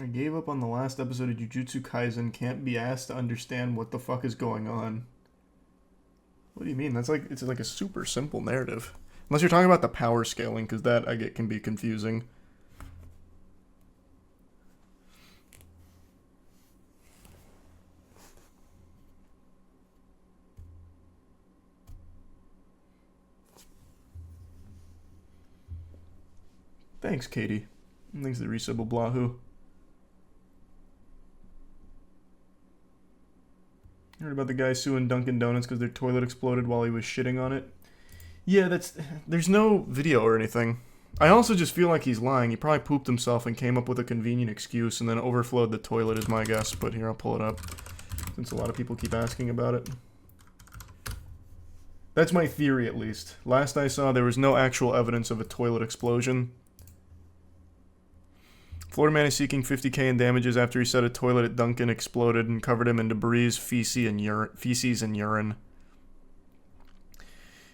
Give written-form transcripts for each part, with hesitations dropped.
I gave up on the last episode of Jujutsu Kaisen. Can't be asked to understand what the fuck is going on. What do you mean? It's like a super simple narrative. Unless you're talking about the power scaling, because that I get can be confusing. Thanks, Katie. Thanks to Resub Blahu. Heard about the guy suing Dunkin' Donuts because their toilet exploded while he was shitting on it? Yeah, there's no video or anything. I also just feel like he's lying. He probably pooped himself and came up with a convenient excuse and then overflowed the toilet is my guess. But here, I'll pull it up since a lot of people keep asking about it. That's my theory, at least. Last I saw, there was no actual evidence of a toilet explosion. Florida man is seeking $50K in damages after he said a toilet at Dunkin' exploded and covered him in debris, feces, and urine.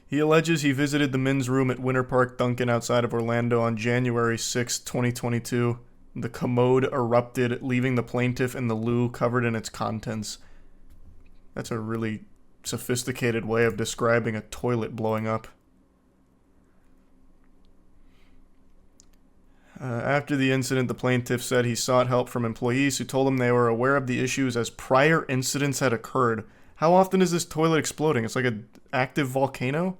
He alleges he visited the men's room at Winter Park Dunkin' outside of Orlando on January 6, 2022. The commode erupted, leaving the plaintiff in the loo covered in its contents. That's a really sophisticated way of describing a toilet blowing up. After the incident, the plaintiff said he sought help from employees who told him they were aware of the issues as prior incidents had occurred. How often is this toilet exploding? It's like an active volcano?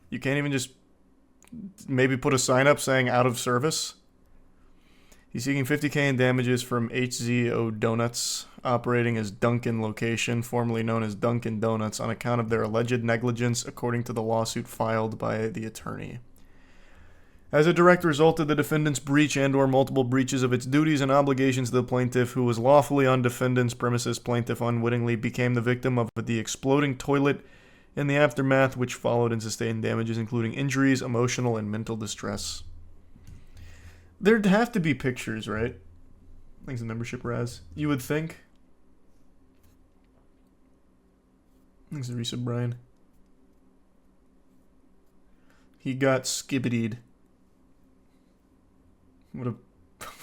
You can't even just maybe put a sign up saying out of service? He's seeking $50K in damages from HZO Donuts, operating as Dunkin' location, formerly known as Dunkin' Donuts, on account of their alleged negligence, according to the lawsuit filed by the attorney. As a direct result of the defendant's breach and/or multiple breaches of its duties and obligations to the plaintiff, who was lawfully on defendant's premises, plaintiff unwittingly became the victim of the exploding toilet in the aftermath, which followed and sustained damages, including injuries, emotional, and mental distress. There'd have to be pictures, right? Thanks to membership, Raz. You would think. Thanks to Risa Brian. He got skibbidied.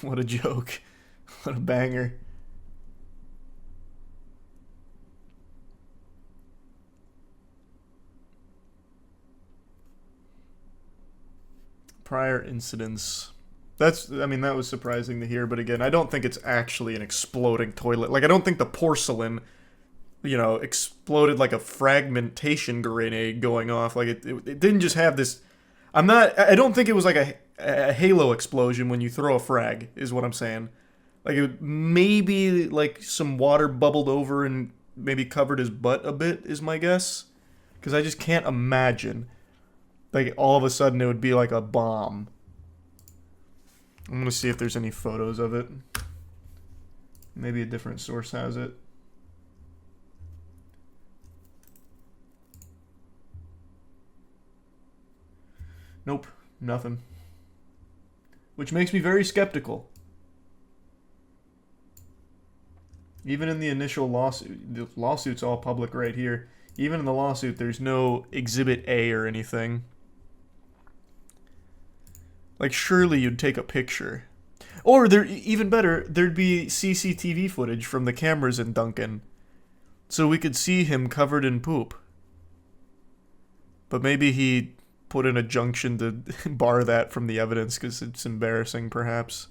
What a joke. What a banger. Prior incidents. That was surprising to hear, but again, I don't think it's actually an exploding toilet. Like, I don't think the porcelain, exploded like a fragmentation grenade going off. Like, it didn't just have this. I don't think it was like a halo explosion when you throw a frag, is what I'm saying. Like, it maybe like some water bubbled over and maybe covered his butt a bit, is my guess. Because I just can't imagine, like, all of a sudden it would be like a bomb. I'm going to see if there's any photos of it. Maybe a different source has it. Nope, nothing. Which makes me very skeptical. Even in the initial lawsuit, the lawsuit's all public right here. Even in the lawsuit, there's no Exhibit A or anything. Like, surely you'd take a picture. Or, even better, there'd be CCTV footage from the cameras in Dunkin'. So we could see him covered in poop. But maybe he put in a junction to bar that from the evidence because it's embarrassing, perhaps.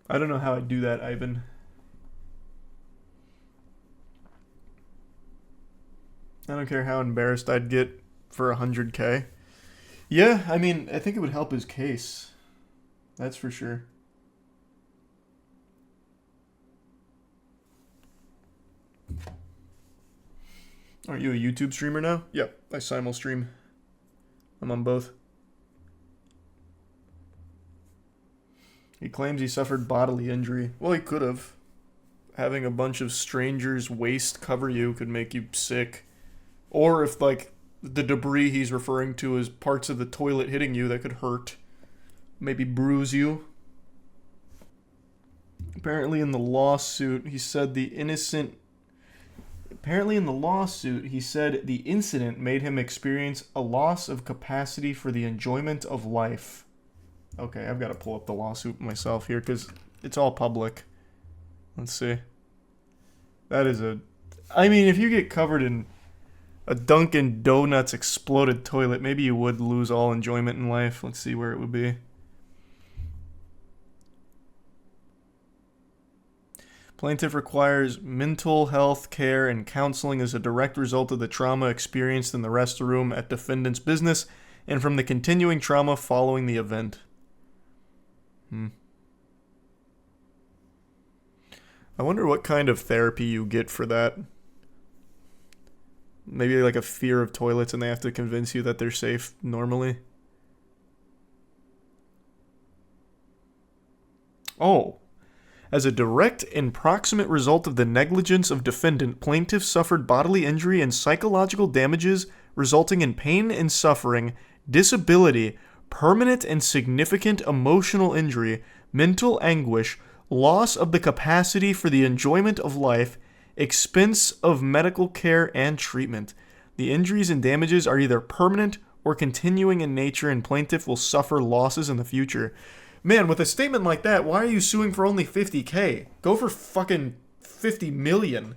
I don't know how I'd do that, Ivan. I don't care how embarrassed I'd get for 100K. Yeah, I mean, I think it would help his case. That's for sure. Aren't you a YouTube streamer now? Yep, I simul stream. I'm on both. He claims he suffered bodily injury. Well, he could have. Having a bunch of strangers' waste cover you could make you sick. Or if, like, the debris he's referring to is parts of the toilet hitting you, that could hurt. Maybe bruise you. Apparently in the lawsuit, he said the innocent Apparently in the lawsuit, he said the incident made him experience a loss of capacity for the enjoyment of life. Okay, I've got to pull up the lawsuit myself here because it's all public. Let's see. That is a... I mean, if you get covered in a Dunkin' Donuts exploded toilet, maybe you would lose all enjoyment in life. Let's see where it would be. Plaintiff requires mental health care and counseling as a direct result of the trauma experienced in the restroom at defendant's business and from the continuing trauma following the event. I wonder what kind of therapy you get for that. Maybe like a fear of toilets and they have to convince you that they're safe normally. Oh. As a direct and proximate result of the negligence of defendant, plaintiff suffered bodily injury and psychological damages resulting in pain and suffering, disability, permanent and significant emotional injury, mental anguish, loss of the capacity for the enjoyment of life, expense of medical care and treatment. The injuries and damages are either permanent or continuing in nature, and plaintiff will suffer losses in the future. Man, with a statement like that, why are you suing for only $50K? Go for fucking $50 million.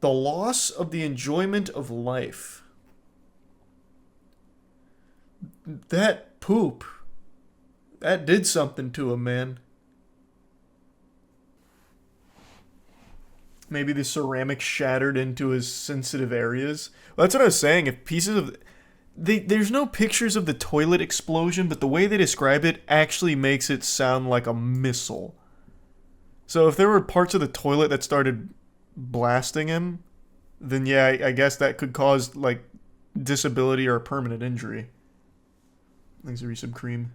The loss of the enjoyment of life. That poop. That did something to him, man. Maybe the ceramic shattered into his sensitive areas. Well, that's what I was saying. If pieces of... There's no pictures of the toilet explosion, but the way they describe it actually makes it sound like a missile. So if there were parts of the toilet that started blasting him, then yeah, I guess that could cause, like, disability or a permanent injury. Thanks, Resub Cream.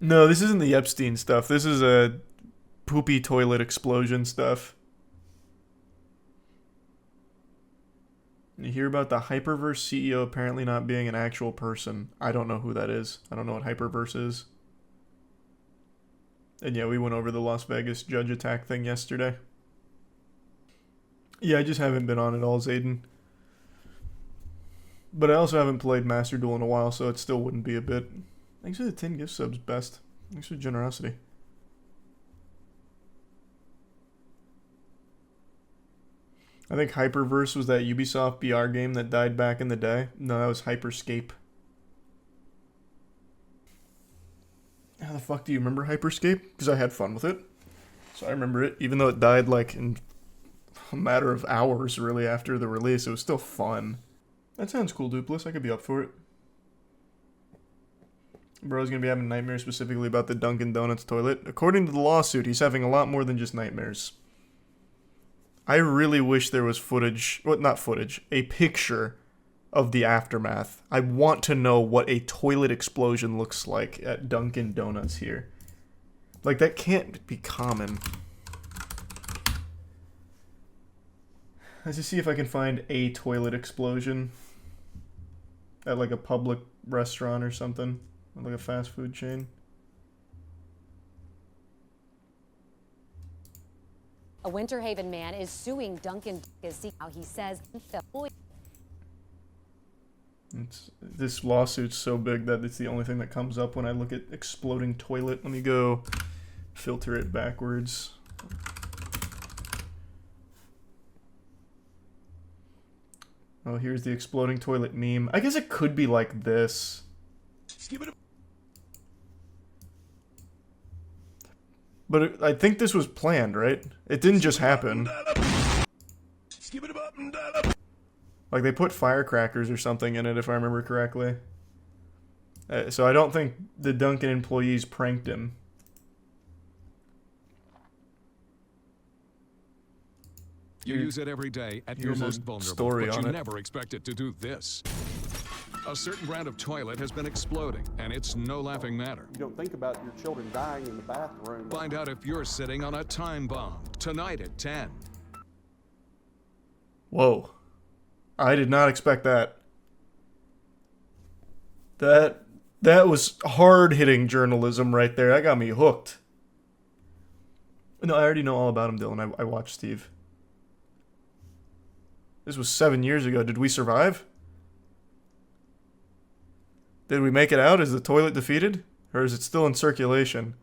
No, this isn't the Epstein stuff. This is a poopy toilet explosion stuff. You hear about the Hyperverse CEO apparently not being an actual person. I don't know who that is. I don't know what Hyperverse is. And yeah, we went over the Las Vegas judge attack thing yesterday. Yeah, I just haven't been on it all, Zayden. But I also haven't played Master Duel in a while, so it still wouldn't be a bit. Thanks for the 10 gift subs, Best. Thanks for the generosity. I think Hyperverse was that Ubisoft BR game that died back in the day. No, that was Hyperscape. How the fuck do you remember Hyperscape? Because I had fun with it. So I remember it. Even though it died like in a matter of hours really after the release, it was still fun. That sounds cool, Dupless. I could be up for it. Bro's gonna be having nightmares specifically about the Dunkin' Donuts toilet. According to the lawsuit, he's having a lot more than just nightmares. I really wish there was footage, well, not footage, a picture of the aftermath. I want to know what a toilet explosion looks like at Dunkin' Donuts here. Like, that can't be common. Let's just see if I can find a toilet explosion at, like, a public restaurant or something. Or like a fast food chain. A Winter Haven man is suing Dunkin' Donuts. How he says this lawsuit's so big that it's the only thing that comes up when I look at exploding toilet. Let me go filter it backwards. Oh, here's the exploding toilet meme. I guess it could be like this. But I think this was planned, right? It didn't just happen. Like, they put firecrackers or something in it, if I remember correctly. So I don't think the Dunkin' employees pranked him. You use it every day at your most vulnerable, but you never expect it to do this. A certain brand of toilet has been exploding, and it's no laughing matter. You don't think about your children dying in the bathroom. Find out if you're sitting on a time bomb tonight at 10. Whoa. I did not expect that. That was hard-hitting journalism right there. That got me hooked. No, I already know all about him, Dylan. I watched Steve. This was 7 years ago. Did we survive? Did we make it out? Is the toilet defeated? Or is it still in circulation?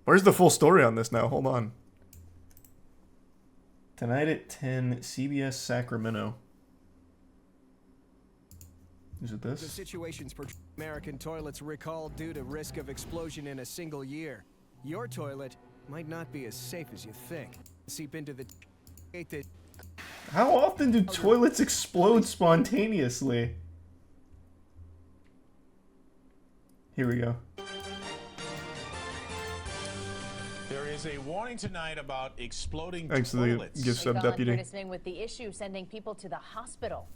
Where's the full story on this now? Hold on. Tonight at 10, CBS Sacramento. Is it this? The situations for American toilets recalled due to risk of explosion in a single year. Your toilet might not be as safe as you think. Seep into the How often do toilets explode spontaneously? Here we go. There is a warning tonight about exploding Thanks to the toilets. gift sub deputy. with the issue sending people to the hospital.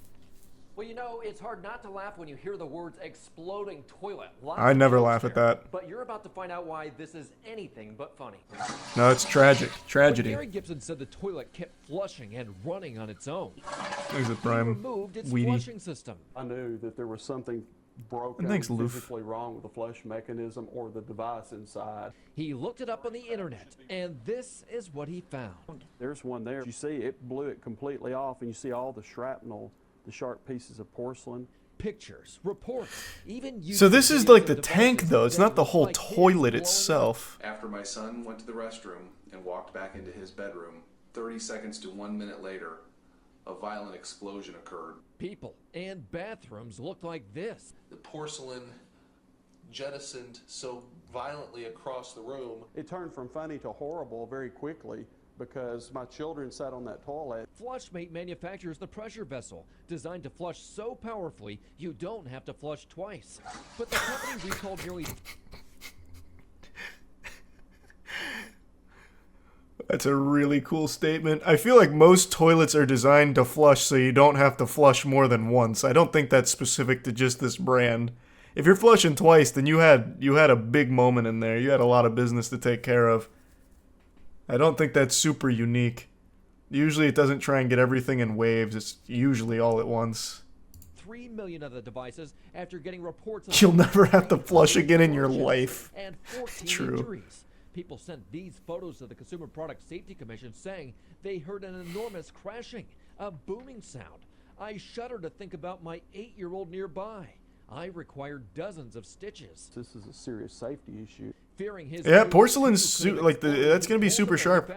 Well, you know, it's hard not to laugh when you hear the words exploding toilet. I never laugh at that. But you're about to find out why this is anything but funny. No, it's tragic. Tragedy. Gary Gibson said the toilet kept flushing and running on its own. Thanks, He Prime. removed its Weedy. flushing system. I knew that there was something broken, Thanks, Loof. physically wrong with the flush mechanism or the device inside. He looked it up on the internet, and this is what he found. There's one there. You see, it blew it completely off, and you see all the shrapnel, the sharp pieces of porcelain. Pictures, reports, even So this is videos like of the devices tank, though. It's that not the look whole like kids toilet blowing up. itself. After my son went to the restroom and walked back into his bedroom, 30 seconds to 1 minute later, a violent explosion occurred. People and bathrooms look like this. The porcelain jettisoned so violently across the room. It turned from funny to horrible very quickly because my children sat on that toilet. Flushmate manufactures the pressure vessel, designed to flush so powerfully you don't have to flush twice. But the company recalled nearly... That's a really cool statement. I feel like most toilets are designed to flush so you don't have to flush more than once. I don't think that's specific to just this brand. If you're flushing twice, then you had a big moment in there. You had a lot of business to take care of. I don't think that's super unique. Usually it doesn't try and get everything in waves. It's usually all at once. 3 million of the devices after getting reports of... You'll never have to flush again in your life. And 14 True. injuries. People sent these photos to the Consumer Product Safety Commission saying they heard an enormous crashing, a booming sound. I shudder to think about my 8-year-old nearby. I required dozens of stitches. This is a serious safety issue. Fearing his... Yeah, porcelain's that's gonna be super sharp.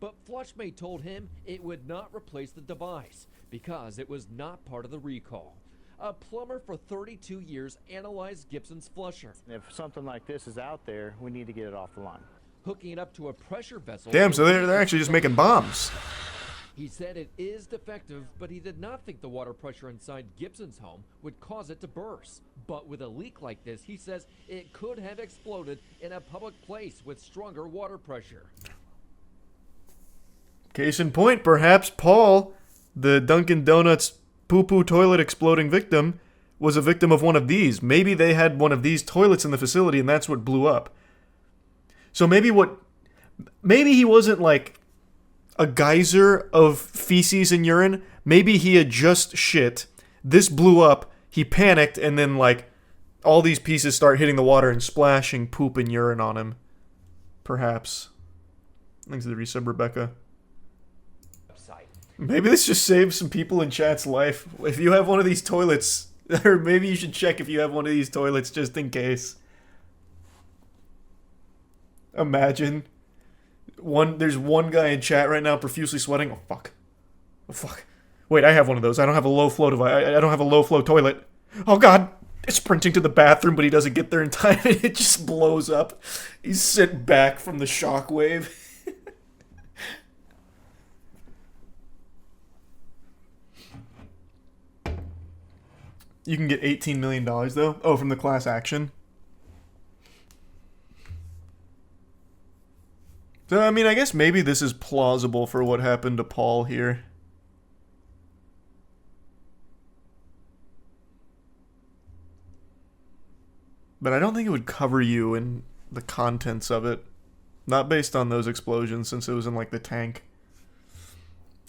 But Flushmate told him it would not replace the device because it was not part of the recall. A plumber for 32 years analyzed Gibson's flusher. If something like this is out there, we need to get it off the line. Hooking it up to a pressure vessel. Damn, so they're actually just making bombs. He said it is defective, but he did not think the water pressure inside Gibson's home would cause it to burst. But with a leak like this, he says it could have exploded in a public place with stronger water pressure. Case in point, perhaps Paul, the Dunkin' Donuts poo-poo toilet exploding victim, was a victim of one of these. Maybe they had one of these toilets in the facility and that's what blew up. So maybe he wasn't like a geyser of feces and urine. Maybe he had just shit. This blew up. He panicked and then like all these pieces start hitting the water and splashing poop and urine on him. Perhaps. Thanks to the resub, Rebecca. Maybe this just saves some people in chat's life. If you have one of these toilets, or maybe you should check if you have one of these toilets just in case. Imagine. There's one guy in chat right now profusely sweating. Oh, fuck. Oh, fuck. Wait, I have one of those. I don't have a low flow device. I don't have a low flow toilet. Oh, God. It's sprinting to the bathroom, but he doesn't get there in time, and it just blows up. He's sent back from the shockwave. You can get $18 million, though. Oh, from the class action. So, I mean, I guess maybe this is plausible for what happened to Paul here. But I don't think it would cover you in the contents of it. Not based on those explosions, since it was in, like, the tank.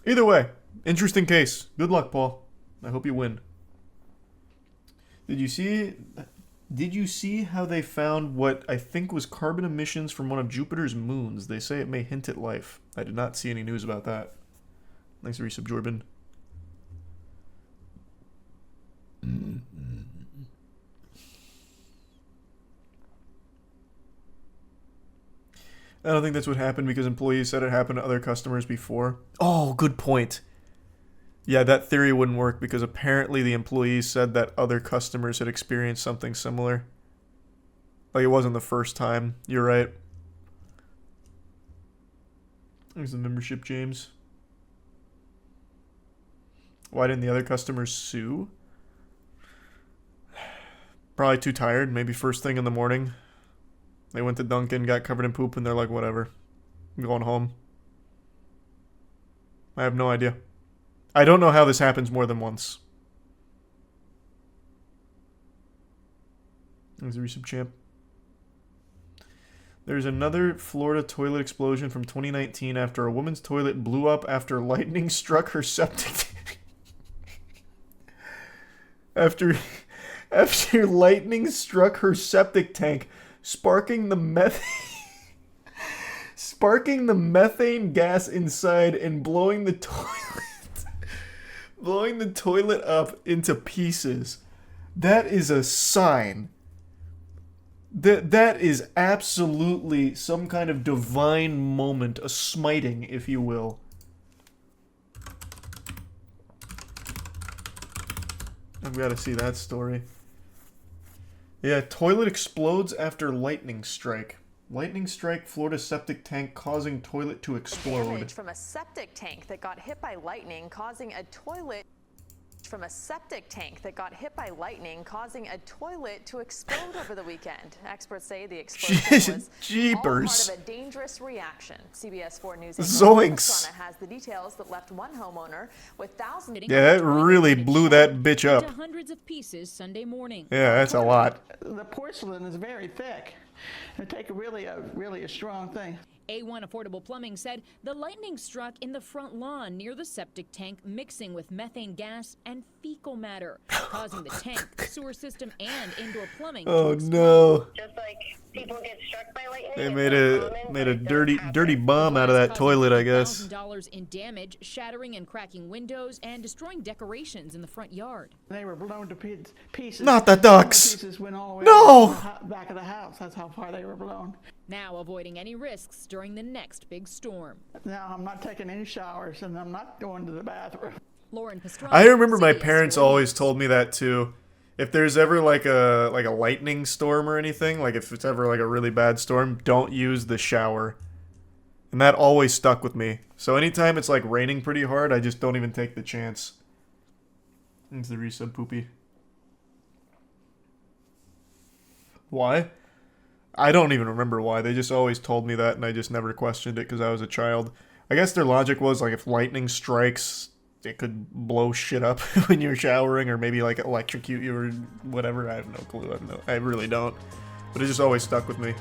Either way, interesting case. Good luck, Paul. I hope you win. Did you see Did you see how they found what I think was carbon emissions from one of Jupiter's moons? They say it may hint at life. I did not see any news about that. Thanks, Resub Jordan. I don't think that's what happened because employees said it happened to other customers before. Oh, good point. Yeah, that theory wouldn't work because apparently the employees said that other customers had experienced something similar. Like, it wasn't the first time. You're right. There's the membership, James. Why didn't the other customers sue? Probably too tired. Maybe first thing in the morning. They went to Dunkin', got covered in poop, and they're like, whatever. I'm going home. I have no idea. I don't know how this happens more than once. There's a resub champ. There's another Florida toilet explosion from 2019 after a woman's toilet blew up after lightning struck her septic tank. After lightning struck her septic tank, sparking the methane gas inside and blowing the toilet up into pieces. That is a sign. That is absolutely some kind of divine moment, a smiting, if you will. I've got to see that story. Yeah, toilet explodes after lightning strike. Lightning strike, Florida septic tank causing toilet to explode. Damage from a septic tank that got hit by lightning, causing a toilet to explode over the weekend. Experts say the explosion was Jeepers. all part of a dangerous reaction. CBS 4 News Zoinks. has the details that left one homeowner with thousands. Yeah, that really blew that bitch up. Hundreds of pieces Sunday morning. Yeah, that's a lot. The porcelain is very thick. It takes really a strong thing. A1 Affordable Plumbing said the lightning struck in the front lawn near the septic tank, mixing with methane gas and fecal matter, causing the tank, sewer system, and indoor plumbing to explode. No. Just like people get struck by lightning. They made a dirty bomb out of that toilet, I guess. $1,000 in damage, shattering and cracking windows and destroying decorations in the front yard. They were blown to pieces. Not the ducks. Pieces went all the way No. to the back of the house. That's how far they were blown. Now avoiding any risks during the next big storm. Now I'm not taking any showers and I'm not going to the bathroom. Lauren Pastrana, I remember my parents always told me that too. If there's ever like a lightning storm or anything, like if it's ever like a really bad storm, don't use the shower. And that always stuck with me. So anytime it's like raining pretty hard, I just don't even take the chance. It's the resub poopy. Why? I don't even remember why. They just always told me that and I just never questioned it because I was a child. I guess their logic was like if lightning strikes, it could blow shit up when you're showering or maybe like electrocute you or whatever. I have no clue. I really don't. But it just always stuck with me.